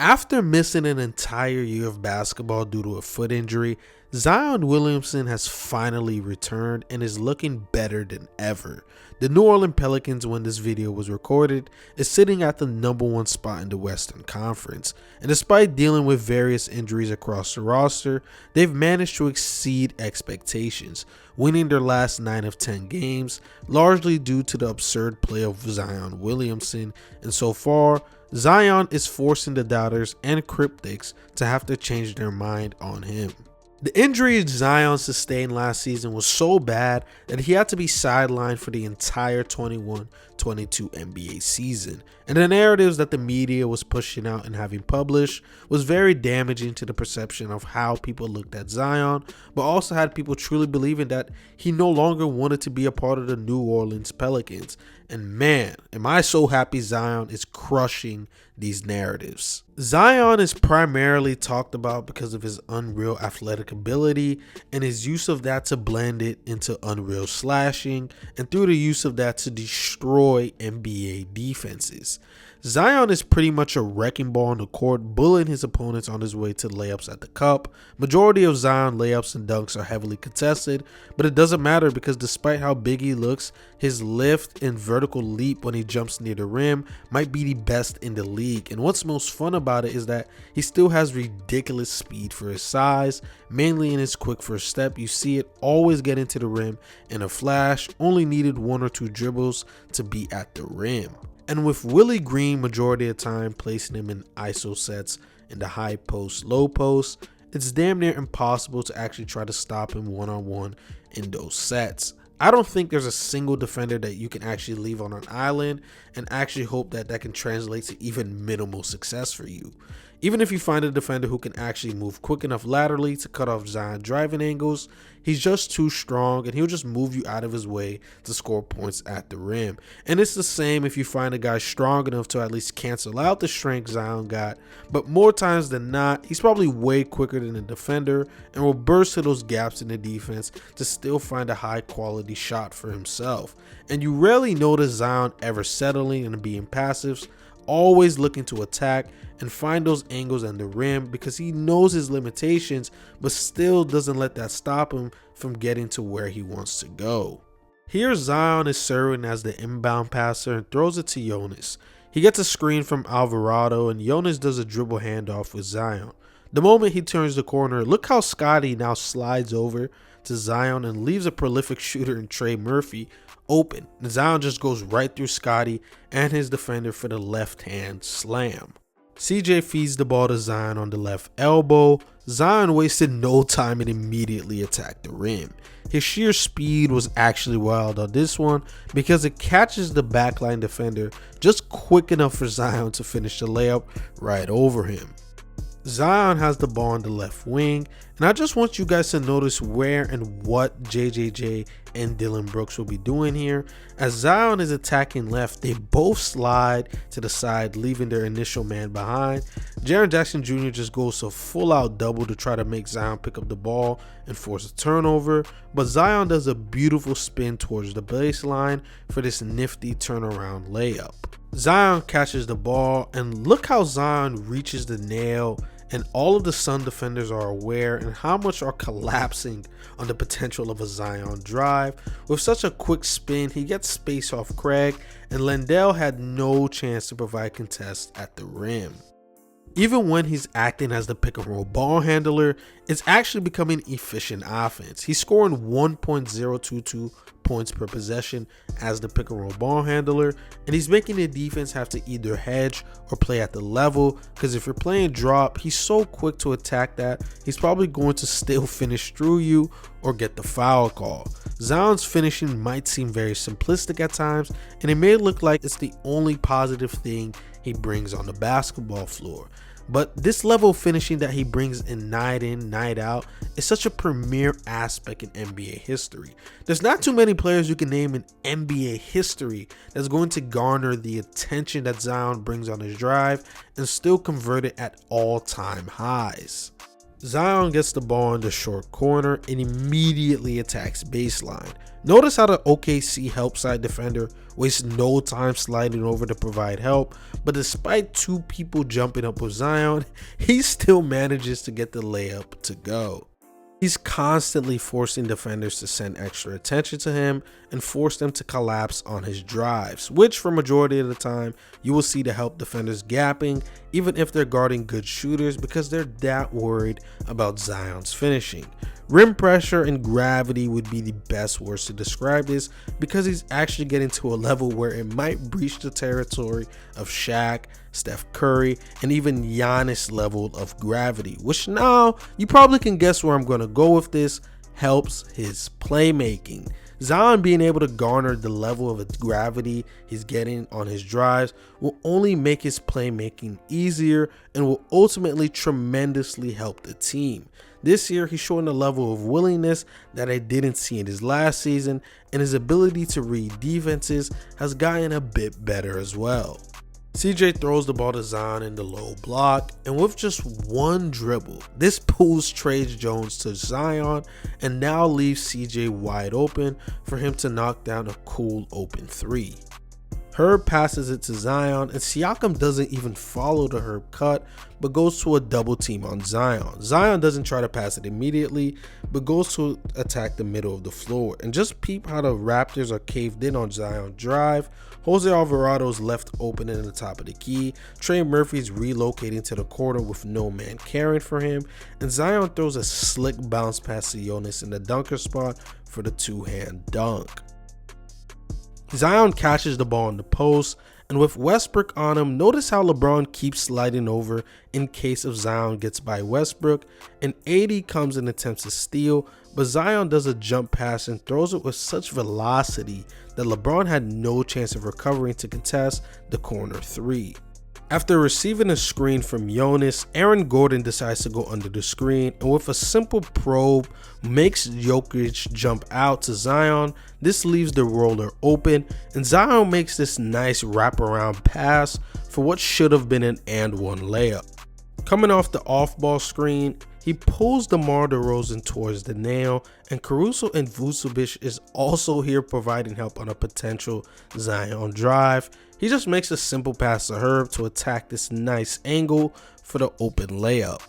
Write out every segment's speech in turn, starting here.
After missing an entire year of basketball due to a foot injury, Zion Williamson has finally returned and is looking better than ever. The New Orleans Pelicans, when this video was recorded, is sitting at the #1 spot in the Western Conference, and despite dealing with various injuries across the roster, they've managed to exceed expectations, winning their last 9 of 10 games, largely due to the absurd play of Zion Williamson, and so far, Zion is forcing the doubters and cryptics to have to change their mind on him. The injury Zion sustained last season was so bad that he had to be sidelined for the entire 21-22 NBA season, and the narratives that the media was pushing out and having published was very damaging to the perception of how people looked at Zion, but also had people truly believing that he no longer wanted to be a part of the New Orleans Pelicans. And man, am I so happy Zion is crushing these narratives. Zion is primarily talked about because of his unreal athletic ability and his use of that to blend it into unreal slashing, and through the use of that to destroy NBA defenses. Zion is pretty much a wrecking ball on the court, bullying his opponents on his way to layups at the cup. Majority of Zion layups and dunks are heavily contested, but it doesn't matter because despite how big he looks, his lift and vertical leap when he jumps near the rim might be the best in the league. And what's most fun about it is that he still has ridiculous speed for his size, mainly in his quick first step. You see it always get into the rim in a flash, only needed 1 or 2 dribbles to be at the rim. And with Willie Green majority of the time placing him in ISO sets in the high post, low post, it's damn near impossible to actually try to stop him one-on-one in those sets. I don't think there's a single defender that you can actually leave on an island and actually hope that that can translate to even minimal success for you. Even if you find a defender who can actually move quick enough laterally to cut off Zion driving angles, he's just too strong and he'll just move you out of his way to score points at the rim. And it's the same if you find a guy strong enough to at least cancel out the strength Zion got, but more times than not, he's probably way quicker than the defender and will burst to those gaps in the defense to still find a high quality shot for himself. And you rarely notice Zion ever settling and being passive, always looking to attack and find those angles on the rim because he knows his limitations, but still doesn't let that stop him from getting to where he wants to go. Here Zion is serving as the inbound passer and throws it to Jonas. He gets a screen from Alvarado and Jonas does a dribble handoff with Zion. The moment he turns the corner, look how Scottie now slides over to Zion and leaves a prolific shooter in Trey Murphy open. And Zion just goes right through Scottie and his defender for the left hand slam. CJ feeds the ball to Zion on the left elbow. Zion wasted no time and immediately attacked the rim. His sheer speed was actually wild on this one because it catches the backline defender just quick enough for Zion to finish the layup right over him. Zion has the ball on the left wing, and I just want you guys to notice where and what JJJ and Dylan Brooks will be doing here. As Zion is attacking left, they both slide to the side, leaving their initial man behind. Jaren Jackson Jr. just goes a full out double to try to make Zion pick up the ball and force a turnover, but Zion does a beautiful spin towards the baseline for this nifty turnaround layup. Zion catches the ball, and look how Zion reaches the nail, and all of the Sun defenders are aware and how much are collapsing on the potential of a Zion drive. With such a quick spin, he gets space off Craig, and Lendell had no chance to provide contest at the rim. Even when he's acting as the pick and roll ball handler, it's actually becoming efficient offense. He's scoring 1.022 points per possession as the pick and roll ball handler, and he's making the defense have to either hedge or play at the level, because if you're playing drop, he's so quick to attack that he's probably going to still finish through you or get the foul call. Zion's finishing might seem very simplistic at times, and it may look like it's the only positive thing he brings on the basketball floor. But this level of finishing that he brings in, night out, is such a premier aspect in NBA history. There's not too many players you can name in NBA history that's going to garner the attention that Zion brings on his drive and still convert it at all-time highs. Zion gets the ball in the short corner and immediately attacks baseline. Notice how the OKC help side defender wastes no time sliding over to provide help, but despite two people jumping up with Zion, he still manages to get the layup to go. He's constantly forcing defenders to send extra attention to him and force them to collapse on his drives, which for majority of the time you will see to help defenders gapping even if they're guarding good shooters because they're that worried about Zion's finishing. Rim pressure and gravity would be the best words to describe this because he's actually getting to a level where it might breach the territory of Shaq, Steph Curry, and even Giannis level of gravity, which now you probably can guess where I'm going to go with this, helps his playmaking. Zion being able to garner the level of gravity he's getting on his drives will only make his playmaking easier and will ultimately tremendously help the team. This year, he's showing a level of willingness that I didn't see in his last season, and his ability to read defenses has gotten a bit better as well. CJ throws the ball to Zion in the low block, and with just one dribble, this pulls Trey Jones to Zion and now leaves CJ wide open for him to knock down a cool open three. Herb passes it to Zion, and Siakam doesn't even follow the Herb cut, but goes to a double team on Zion. Zion doesn't try to pass it immediately, but goes to attack the middle of the floor. And just peep how the Raptors are caved in on Zion's drive. Jose Alvarado's left open in the top of the key. Trey Murphy's relocating to the corner with no man caring for him. And Zion throws a slick bounce pass to Jonas in the dunker spot for the two-hand dunk. Zion catches the ball in the post, and with Westbrook on him, notice how LeBron keeps sliding over in case if Zion gets by Westbrook, and AD comes and attempts to steal, but Zion does a jump pass and throws it with such velocity that LeBron had no chance of recovering to contest the corner three. After receiving a screen from Jonas, Aaron Gordon decides to go under the screen and with a simple probe makes Jokic jump out to Zion. This leaves the roller open and Zion makes this nice wraparound pass for what should have been an and one layup. Coming off the off-ball screen, he pulls DeMar DeRozan towards the nail, and Caruso and Vucevic is also here providing help on a potential Zion drive. He just makes a simple pass to Herb to attack this nice angle for the open layup.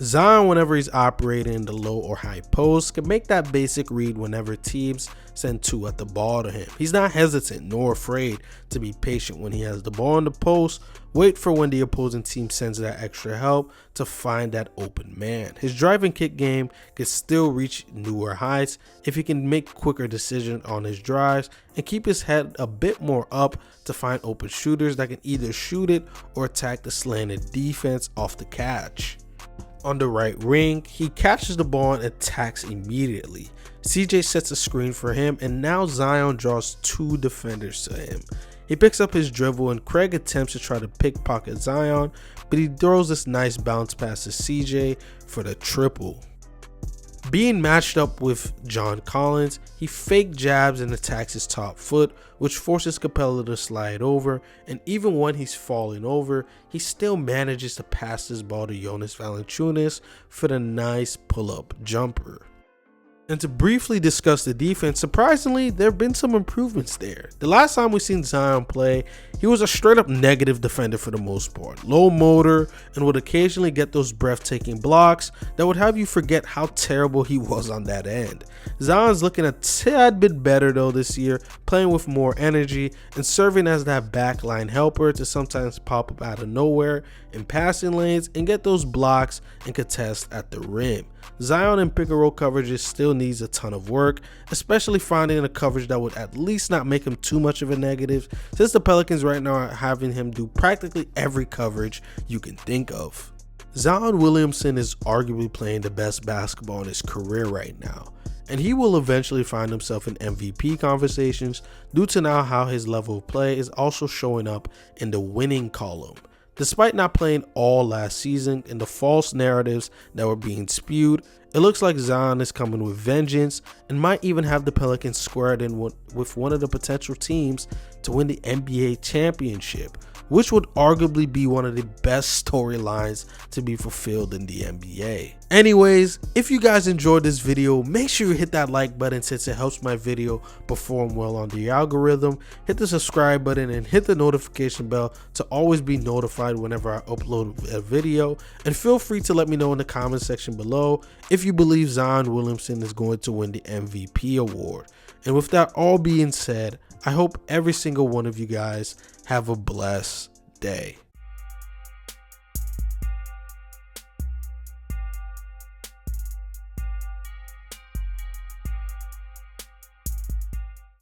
Zion, whenever he's operating in the low or high post, can make that basic read whenever teams send two at the ball to him. He's not hesitant nor afraid to be patient when he has the ball in the post, wait for when the opposing team sends that extra help to find that open man. His drive and kick game can still reach newer heights if he can make quicker decisions on his drives and keep his head a bit more up to find open shooters that can either shoot it or attack the slanted defense off the catch. On the right wing, he catches the ball and attacks immediately. CJ sets a screen for him and now Zion draws two defenders to him. He picks up his dribble and Craig attempts to try to pickpocket Zion, but he throws this nice bounce pass to CJ for the triple. Being matched up with John Collins, he fake jabs and attacks his top foot, which forces Capella to slide over, and even when he's falling over, he still manages to pass this ball to Jonas Valanciunas for the nice pull-up jumper. And to briefly discuss the defense, surprisingly, there have been some improvements there. The last time we seen Zion play, he was a straight up negative defender for the most part. Low motor and would occasionally get those breathtaking blocks that would have you forget how terrible he was on that end. Zion's looking a tad bit better though this year, playing with more energy and serving as that backline helper to sometimes pop up out of nowhere in passing lanes and get those blocks and contest at the rim. Zion in pick and roll coverages still needs a ton of work, especially finding a coverage that would at least not make him too much of a negative, since the Pelicans right now are having him do practically every coverage you can think of. Zion Williamson is arguably playing the best basketball in his career right now, and he will eventually find himself in MVP conversations due to now how his level of play is also showing up in the winning column. Despite not playing all last season and the false narratives that were being spewed, it looks like Zion is coming with vengeance and might even have the Pelicans squared in with one of the potential teams to win the NBA championship, which would arguably be one of the best storylines to be fulfilled in the NBA. Anyways, if you guys enjoyed this video, make sure you hit that like button since it helps my video perform well on the algorithm. Hit the subscribe button and hit the notification bell to always be notified whenever I upload a video. And feel free to let me know in the comment section below if you believe Zion Williamson is going to win the MVP award. And with that all being said, I hope every single one of you guys have a blessed day.